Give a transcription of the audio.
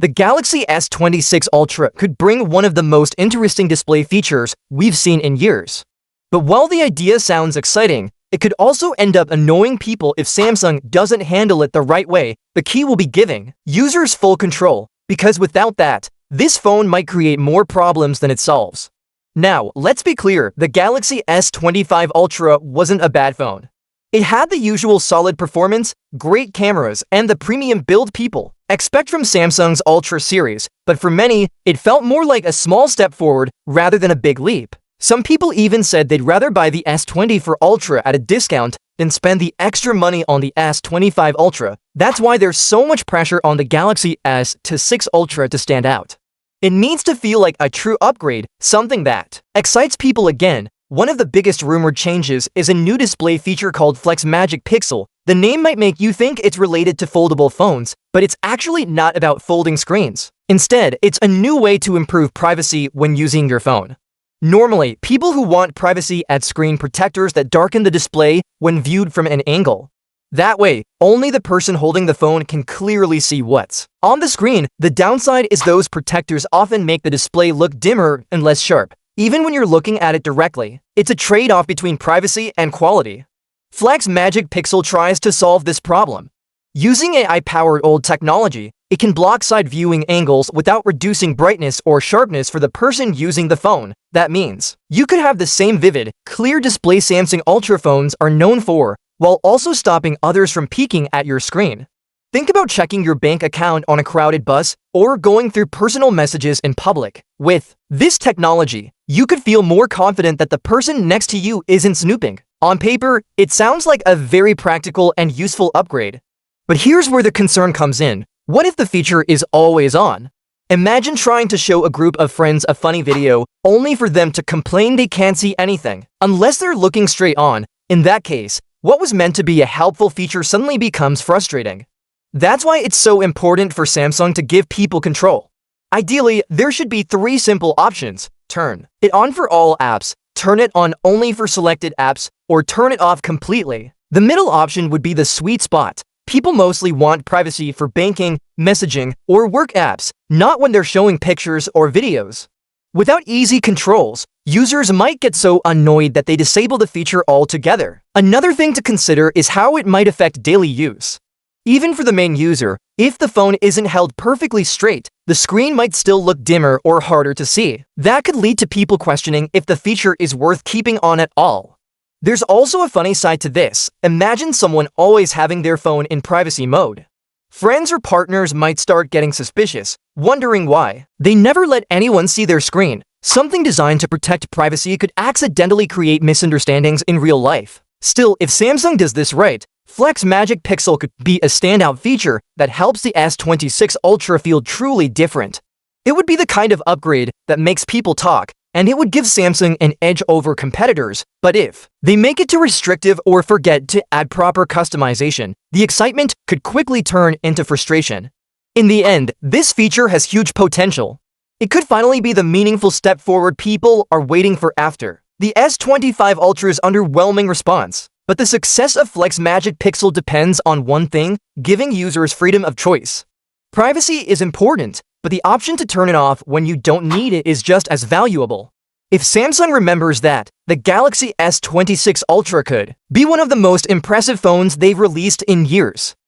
The Galaxy S26 Ultra could bring one of the most interesting display features we've seen in years. But while the idea sounds exciting, it could also end up annoying people if Samsung doesn't handle it the right way. The key will be giving users full control, because without that, this phone might create more problems than it solves. Now, let's be clear, the Galaxy S25 Ultra wasn't a bad phone. It had the usual solid performance, great cameras, and the premium build people expect from Samsung's Ultra series, but for many, it felt more like a small step forward rather than a big leap. Some people even said they'd rather buy the S24 Ultra at a discount than spend the extra money on the S25 Ultra. That's why there's so much pressure on the Galaxy S26 Ultra to stand out. It needs to feel like a true upgrade, something that excites people again. One of the biggest rumored changes is a new display feature called Flex Magic Pixel. The name might make you think it's related to foldable phones, but it's actually not about folding screens. Instead, it's a new way to improve privacy when using your phone. Normally, people who want privacy add screen protectors that darken the display when viewed from an angle. That way, only the person holding the phone can clearly see what's on the screen. The downside is those protectors often make the display look dimmer and less sharp, even when you're looking at it directly. It's a trade-off between privacy and quality. Flex Magic Pixel tries to solve this problem. Using AI-powered old technology, it can block side viewing angles without reducing brightness or sharpness for the person using the phone. That means you could have the same vivid, clear display Samsung Ultra phones are known for, while also stopping others from peeking at your screen. Think about checking your bank account on a crowded bus or going through personal messages in public. With this technology, you could feel more confident that the person next to you isn't snooping. On paper, it sounds like a very practical and useful upgrade. But here's where the concern comes in. What if the feature is always on? Imagine trying to show a group of friends a funny video, only for them to complain they can't see anything, unless they're looking straight on. In that case, what was meant to be a helpful feature suddenly becomes frustrating. That's why it's so important for Samsung to give people control. Ideally, there should be 3 simple options: turn it on for all apps, turn it on only for selected apps, or turn it off completely. The middle option would be the sweet spot. People mostly want privacy for banking, messaging, or work apps, not when they're showing pictures or videos. Without easy controls, users might get so annoyed that they disable the feature altogether. Another thing to consider is how it might affect daily use. Even for the main user, if the phone isn't held perfectly straight, the screen might still look dimmer or harder to see. That could lead to people questioning if the feature is worth keeping on at all. There's also a funny side to this. Imagine someone always having their phone in privacy mode. Friends or partners might start getting suspicious, wondering why. They never let anyone see their screen. Something designed to protect privacy could accidentally create misunderstandings in real life. Still, if Samsung does this right, Flex Magic Pixel could be a standout feature that helps the S26 Ultra feel truly different. It would be the kind of upgrade that makes people talk, and it would give Samsung an edge over competitors. But if they make it too restrictive or forget to add proper customization, the excitement could quickly turn into frustration. In the end, this feature has huge potential. It could finally be the meaningful step forward people are waiting for after the S25 Ultra's underwhelming response. But the success of Flex Magic Pixel depends on one thing: giving users freedom of choice. Privacy is important, but the option to turn it off when you don't need it is just as valuable. If Samsung remembers that, the Galaxy S26 Ultra could be one of the most impressive phones they've released in years.